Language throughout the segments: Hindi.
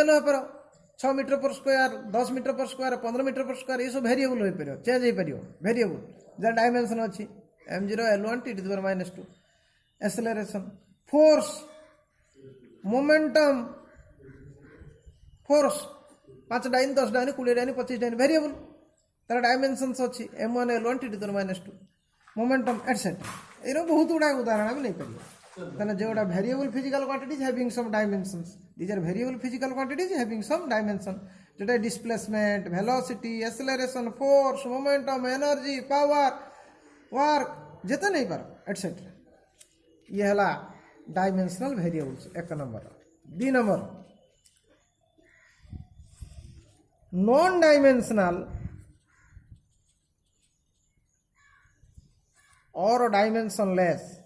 रियल हो पर 6 मीटर पर स्क्वायर 10 मीटर पर स्क्वायर 15 मीटर पर स्क्वायर ये सब भेरिएबल हो पार चेंज हो पार भेरिएबल जार डायमेंशन अच्छी m0 l1 t to the minus 2 acceleration force momentum force 5 dyne 10 dyne 20 dyne 25 dyne variable तार डायमेंशंस अच्छी m1 l1 t to the minus 2 momentum etcetera ये बहुत गुड़ा उदाहरण आम नहीं पार जोटा variable physical quantities having some dimensions these are variable physical quantities having some dimension जोटा displacement velocity acceleration force momentum energy power work जिते नहीं पार एटसेट्रा ये है डायमेंशनल वेरिएबल्स एक number B number non dimensional और डायमेंशनलेस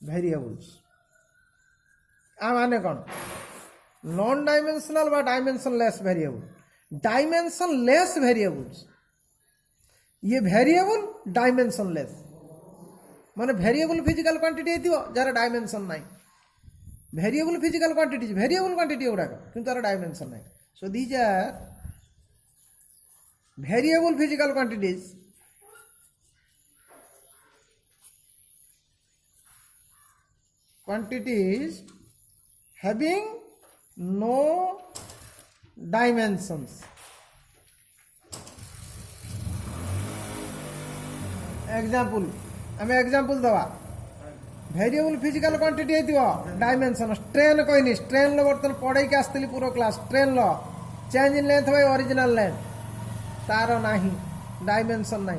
वेरिएबल्स आ माने कौन नॉन डायमेंशनल बा डायमेंशनलेस वेरिएबल डायमेंशनलेस वेरिएबल्स ये भेरिएबल डायमेंशनलेस माने भेरिएबल फिजिकल क्वांटिटी जार डायमेंशन ना variable physical quantity variable quantity गुड़ाक कि तार डायमेंशन ना so these are variable physical quantities having no dimensions. Example आम एग्जाम्पल दवा variable physical quantity dimension strain कहनी स्ट्रेन लो बर्तमान पढ़े के आसती पूरा क्लास स्ट्रेन लो change in length bye original length तार ना डायमेंशन ना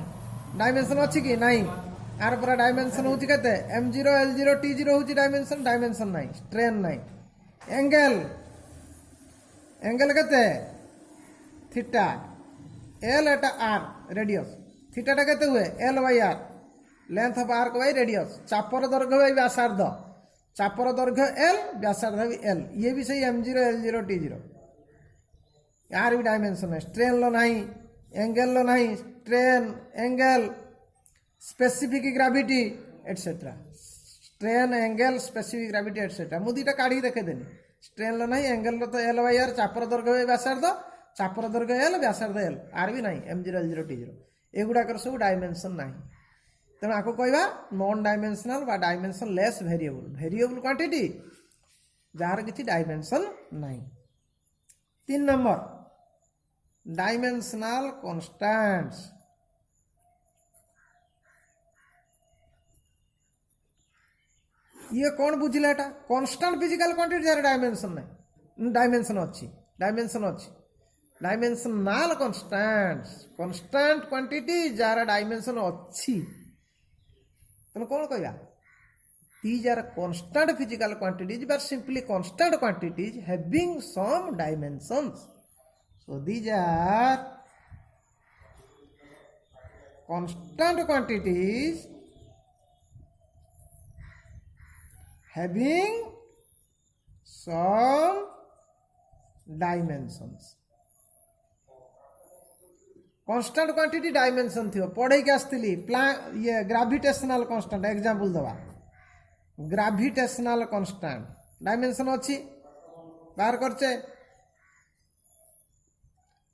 डायमेंशन अच्छी कि ना यार पूरा डायमेंशन हूँ के M0 L0 T0 हूँ डायमेंशन डायमेंशन ना स्ट्रेन ना एंगल एंगल के थीटा एल एटा आर रेडियस थीटाटा के हुए L by R length of arc by radius चापर दैर्घ्य बाई व्यासार्ध चापर दैर्घ्य एल व्यासार्ध भी एल ये भी सही M0 L0 T0 यार भी डायमेंशन है स्ट्रेन लो नहीं एंगल लो नहीं strain angle specific gravity etcetera strain angle specific gravity etcetera मुझे दुटा काढ़ी देखेदेनी स्ट्रेन लो नहीं एंगल लो तो एल बाई आर चापर दैर्घ्य बाई व्यासार्ध चापर दैर्घ्य एल व्यासार्ध एल आर भी नहीं M0 L0 T0 एगुड़ाकर सब डायमेंशन ना तेणु आपको कहवा नॉन डायमेंशनल बा dimensionless variable variable quantity जार किसी डायमेंशन नहीं 3 नंबर डायमेंशनल कॉन्स्टेंट्स ये कौन बुझिला एटा कांस्टेंट फिजिकल क्वांटिटी जार डायमेंशन नहीं डायमेंशन अच्छी डायमेंशनल कॉन्स्टेंट्स कांस्टेंट क्वांटिटी जार डायमेंशन अच्छी तेणु कौन कहवा these are constant physical quantities but simply constant quantities having some dimensions so these are constant quantities having some dimensions constant quantity dimension थी पढ़े के आसती ये ग्राविटेशनल कांस्टेंट एग्जांपल दवा ग्राविटेशनल कांस्टेंट डायमेंशन अच्छी बाहर करचे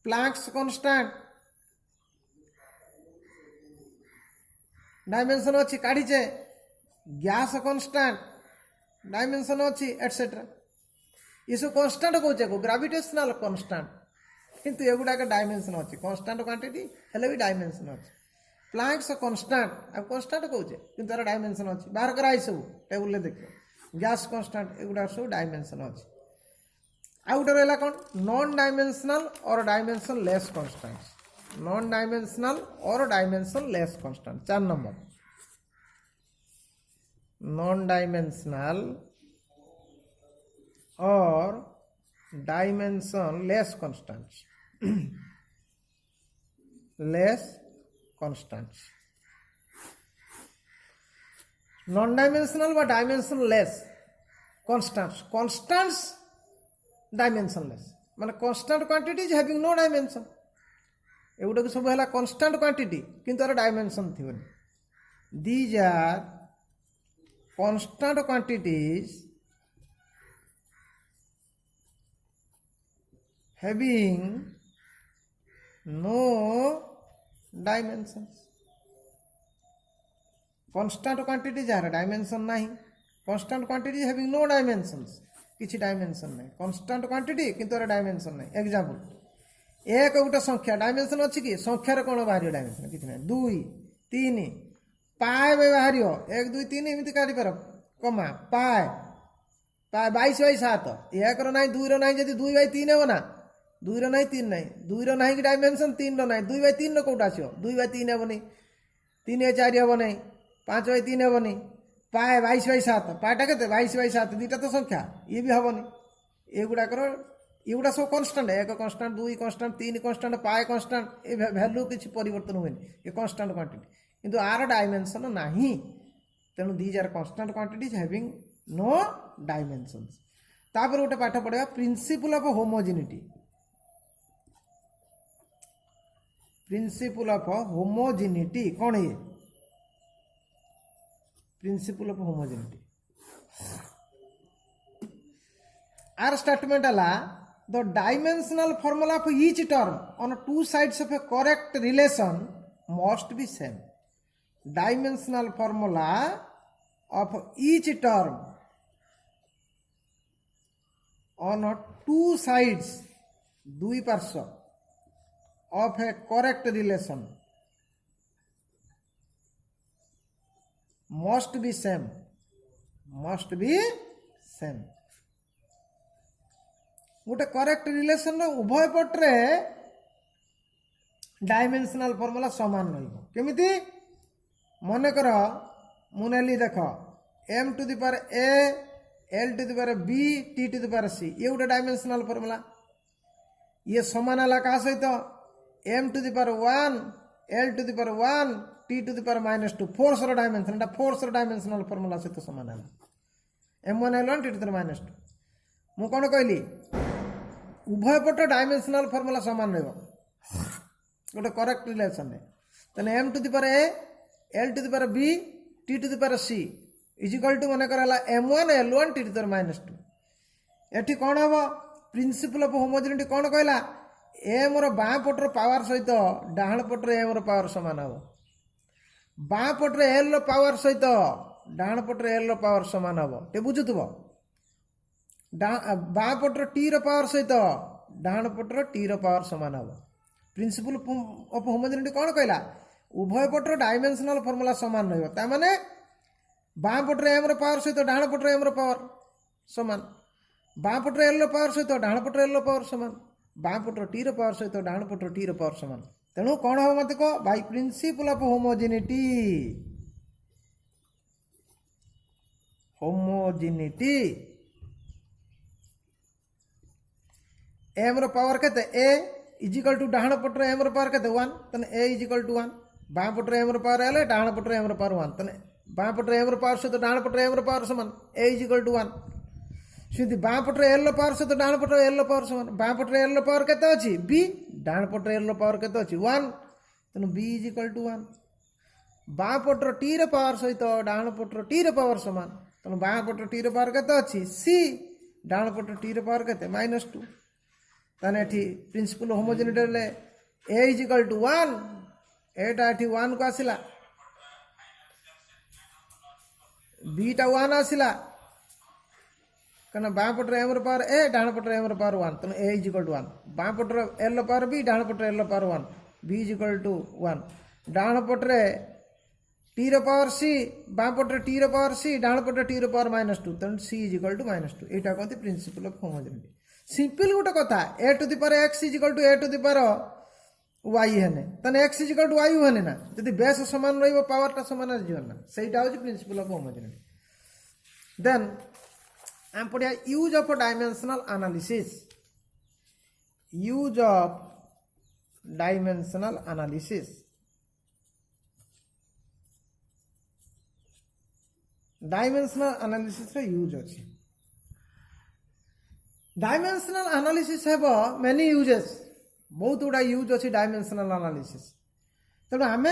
प्लैंक्स कांस्टेंट डायमेंशन अच्छी काढ़ीचे गैस कांस्टेंट डायमेंशन अच्छी एटसेट्रा ये सब कांस्टेंट कौचे को ग्राविटेशनल कांस्टेंट किंतु एगुड़ाक डायमेंशन अच्छी कांस्टेंट क्वांटिटी हेले भी डायमेंशन अच्छी प्लैंक्स कांस्टेंट अब कांस्टेंट कौचे किंतु तार डायमेंशन अच्छी बाहर कराई सब टेबुल में देखिए गैस कांस्टेंट एगुड़ा सब डायमेंशन अच्छी आउ गोटे रहा कौन नॉन डायमेंशनल और dimensionless constants non dimensional और dimensionless constant 4 number non dimensional और dimensionless constants less constants non dimensional व dimensionless constants constants dimensionless माने constant quantities having no dimension एगुड़ा सब है कांस्टेंट क्वांटिटी किंतु तार डायमेंशन थी these are constant quantities having no dimensions constant quantity जार डायमेंशन नहीं constant quantity having no dimensions किसी डायमेंशन नहीं constant quantity किंतु डायमेंशन नहीं एग्जांपल एक गोटे संख्या डायमेंशन अच्छी कि संख्यार कौन बाहर डायमेंशन किसी ना 2 3 पाए बाहर 1 2 3 एमती काढ़ी पार कमा पाए पाए 22/7 एक ना 2 ना जब 2/3 हो ना 2 ना 3 ना 2 ना कि डायमेंशन 3 ना 2/3 कौट आस 2/3 हेनी 3/4 हम ना 5/3 हम नहीं पाए 22/7 पाटा के 22/7 दुटा तो संख्या ये भी हेनी एगुड़ाकर एगुड़ा सब कन्स्टाट 1 कन्स्टाट 2 कन्स्टाट 3 कन्स्टाट पाए कन्स्टाट ये भैल्यू किसी परिवर्तन हुए ये कन्स्टाट क्वांटिटी किंतु आर डायमेंशन ना तेणु these are constant quantities having no dimensions तापर गोटे पाठ पढ़ा principle of homogeneity principle of homogeneity कौन है? प्रिंसिपल ऑफ होमोजेनिटी आर स्टेटमेंट है the dimensional formula of each term on two sides of a correct relation must be same. Dimensional formula of each term on two sides दुई पार्श्व of a correct relation must be same. Must be same. गोटे करेक्ट रिलेशन उभय पट्रे डायमेंशनल फॉर्मूला समान रमिति मन कर मुनेली देख m to the power a l to the power b t to the power c ये गोटे डायमेंशनल फॉर्मूला. ये समान है क्या सहित m to the power 1 l to the power 1 t to the power -2 force dimension force dimensional formula सहित समान है. m1 l1 t to the power -2 मु कौन कहली उभय पट डायमेंशनल फॉर्मूला समान रही गोटे करेक्ट रिलेशन तेने m to the power a l to the power b t to the power c equal to मन कर m1 l1 t to the power -2. एठी कौन हम प्रिंसिपल ऑफ होमोजेनिटी कौन कहला m रो बाँ पटर पावर सहित डाहाण पटर m रो पावर समान हम. बाँ पटर l रो पावर सहित डाहाण पटर l रो पावर समान हम. टे बुझुथबो बाँ पटर टी रो पावर सहित डाहाण पटर टी रो पावर समान हम. प्रिंसिपल ऑफ होमोजेनिटी कौन कहला उभय पटर डायमेंशनल फॉर्मूला समान रहिबो. ता माने बाँ पटर m रो पावर सहित डाहाण पटर m रो पावर समान. बाँ पटर l रो पावर सहित डाहाण पटर l रो पावर समान. बाँ पटर टी रो पावर सहित डाहाण पटर टी रो पावर समान. तेणु कौन हम मत कह by principle of homogeneity. Homogeneity m रो पावर केते a इजिकल टू डाहाण पटर m रो पावर केते 1 तने a इजिकल टू 1. बाँ पटर m रो पावर l डाहाण पटर m रो पावर 1 तने बाँ पटर m रो पावर सहित डाहाण पटर m रो पावर समान a इजिकल टू 1. सीधी बाँ पटर l रो पावर सहित डाहाण पटर l रो पावर समान. बाँ पटर l रो पावर केते अछि b डाहाण पटर l रो पावर केते अछि 1 तने b इजिकल टू 1. बाँ पटर t रो पावर सहित डाहाण पटर t रो पावर समान तने बाँ पटर t रो पावर केते अछि c डाहाण पटर t रो पावर केते -2. ताने एठी प्रिंसिपल होमोजेनिटी ले a इजिकल टू 1 एटा एठी 1 को आसिला b टा 1 आसिला कना बाँ पटर m रो पावर a डाहाण पटर m रो पावर 1 तने a इजिकल टू 1. बाँ पटर l रो पावर b डाहाण पटर l रो पावर 1 b इजिकल टू 1. डाहाण पटर t रो पावर c बाँ पटर t रो पावर c डाहाण पटर t रो पावर -2 तने c इजिकल टू -2. एटा कहते प्रिंसिपल ऑफ होमोजेनिटी. सिंपल गोटे कथा a to the power x equal to a to the power y हेने तने x इजिकल टू y हेने ना जदि बेस समान रहिबो पावर टा समान रहिबो ना सेटा होज प्रिंसिपल ऑफ होमोजेनिटी. देन हम पढ़िया use of dimensional analysis. Use of dimensional analysis. Dimensional analysis रे यूज अछि. Dimensional analysis have many uses. बहुत गुड़ा यूज अच्छी डायमेंशनल एनालिसिस. तेणु आम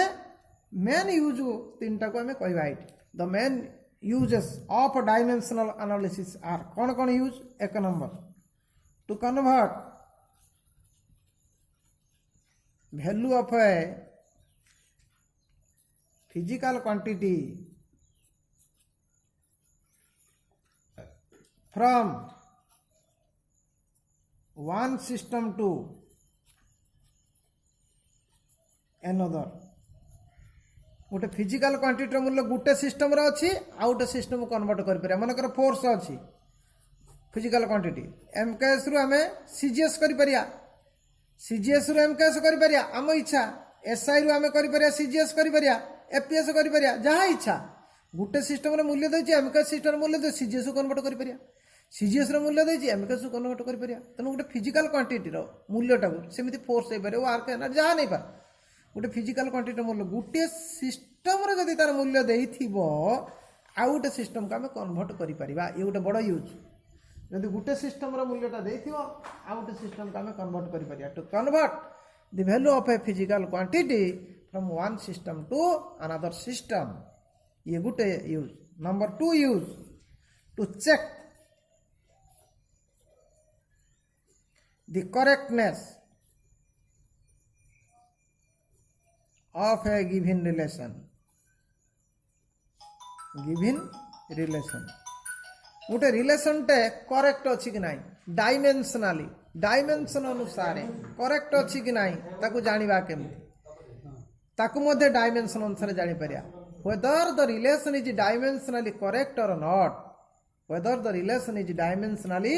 मेन यूज तीन टाक आम कहवा ये the main uses of dimensional analysis are कौन कौन यूज. एक number to convert value of a physical quantity from one system to another. गोटे फिजिकल क्वांटिटी मूल्य गोटे सिस्टम रे अच्छी आउ गोटे सिस्टम कन्वर्ट कर परिया. मनकर फोर्स अच्छी फिजिकल क्वांटिटी एमकेएस रु आमे सीजीएस कर परिया. सीजीएस रु एमकेएस कर परिया आम इच्छा. एसआई रु आमे कर परिया सीजीएस कर परिया एफपीएस कर परिया जहाँ इच्छा. गोटे सिस्टम रे मूल्य देछि एमकेएस सिस्टम मूल्य दे सीजीएस कन्वर्ट कर परिया. सीजीएस मूल्य देछि एमकेएस कन्वर्ट कर परिया. तेणु गोटे फिजिकल क्वांटिटी रो मूल्यटा सेमिति फोर्स हो पारे वर्क एनर्जी जहाँ नहीं पार गोटे फिजिकल क्वांटिटी मूल्य गोटे सिस्टम रे जदि तार मूल्य देइथिबो आउ गोटे सिस्टम को आम कन्वर्ट कर परिबा. ये गोटे बड़ यूज. जदि गोटे सिस्टम रो मूल्यटा देइथिबो आउ गोटे सिस्टम को आम कन्वर्ट कर परिया. To convert the value of a physical quantity from one system to another system. ये गुटे use. Number 2 use to check the correctness of a given relation। given relation गोटे रिलेशन टे करेक्ट अच्छी कि नहीं डायमेंशनली डायमेंशन अनुसार करेक्ट अच्छी कि नहीं ताकू जानिबा केमती ताकू मध्ये डायमेंशन अनुसार जानि परिया whether the relation is dimensionally correct or not whether the relation is dimensionally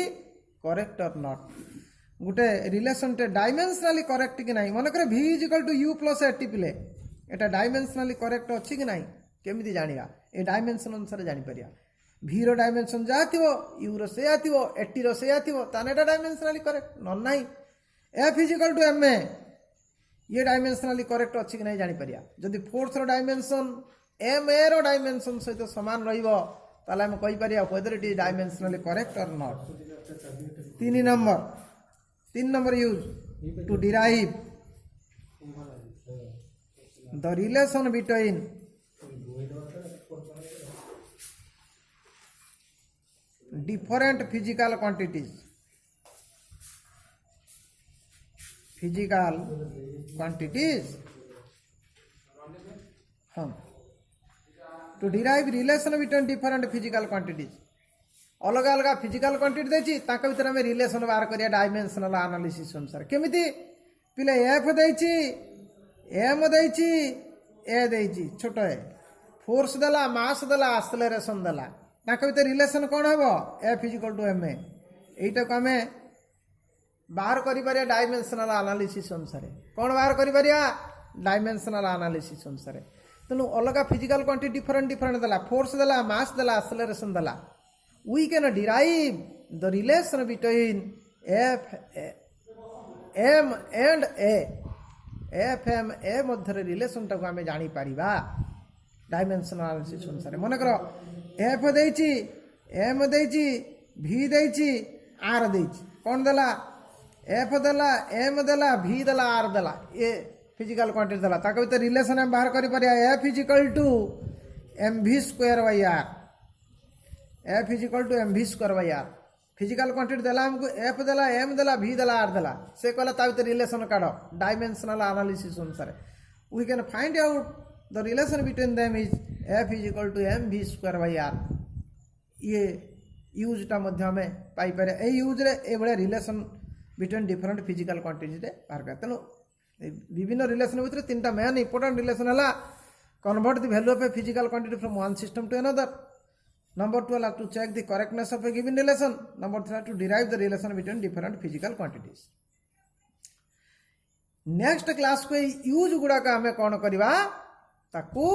correct or not गोटे रिलेशन टे डायमेंशनली करेक्ट कि नहीं मन करे v = u + a टिपिले Etah dimensionally correct अच्छी कि नहीं केमिति जानिया ए डायमेंशन अनुसार जानि परिया v रो डायमेंशन जा थिवो u रो से आथिवो 80 रो से आथिवो ताने एटा डायमेंशनली करेक्ट न नहीं f = ma ये डायमेंशनली करेक्ट अच्छी कि नहीं जानि परिया जदि फोर्स रो डायमेंशन ma रो डायमेंशन सहित समान रहिबो ताले हम कहि परिया whether it is dimensionally correct or not। 3 number use to derive the relation between different physical quantities to derive relation between different physical quantities अलग अलग फिजिकल क्वांटिटी देछि ताका भीतर हमें रिलेशन बाहर करिया डायमेंशनल एनालिसिस अनुसार केमिति पिले एफ देछि एम देछि ए देछि छोट ए फोर्स देला मास देला एक्सेलरेशन देला ताका भीतर रिलेशन कोन हेबो एफ = ma एटा को हमें बाहर करि परिया डायमेंशनल एनालिसिस अनुसार कोन बाहर करि परिया डायमेंशनल एनालिसिस अनुसार तनु अलग फिजिकल क्वांटिटी डिफरेंट देला फोर्स देला मास देला एक्सेलरेशन देला we can derive the relation between f m and a f m a Madhya relation टाको आमे जानि परिबा डायमेंशनल एनालिसिस अनुसार मन करो f देछि m देछि v देछि r देछि कोन देला f देला m देला v देला r देला ए फिजिकल क्वांटिटी देला ताको भीतर रिलेशन हम बाहर करि परिया f = mv² r f = mv²/r physical quantity देला हमको f देला m देला v देला r देला से कहला ता भीतर रिलेशन काढो डायमेंशनल एनालिसिस अनुसार we can find out the relation between them is f = mv²/r। ये यूज टा मध्य हमें पाई पारे ए यूज रे ए बडा relation between different physical quantity रे बाहर कर तनो विभिन्न रिलेशन भीतर तीनटा मेन इंपोर्टेंट रिलेशन हला convert the value of a physical quantity from one system to another. Number 2 to check the correctness of a given relation. Number 3 to derive the relation between different physical quantities. Next class को यूज गुड़ा का हमें कौन करिवा ताकू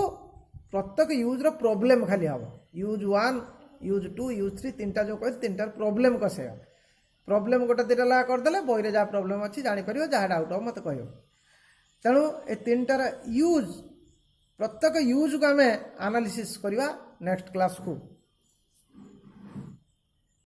प्रत्येक यूज रो प्रॉब्लम खाली हबो यूज 1 यूज 2 यूज 3 तीनटा जो कहि तीनटा प्रॉब्लम कसे प्रॉब्लम गोटा तीनटा ला कर देले बहिरे जा प्रॉब्लम अछि जानि परियो जा डाउट हो मत कहियो तणु ए तीनटा यूज प्रत्येक यूज को हमें एनालिसिस करिवा नेक्स्ट क्लास को।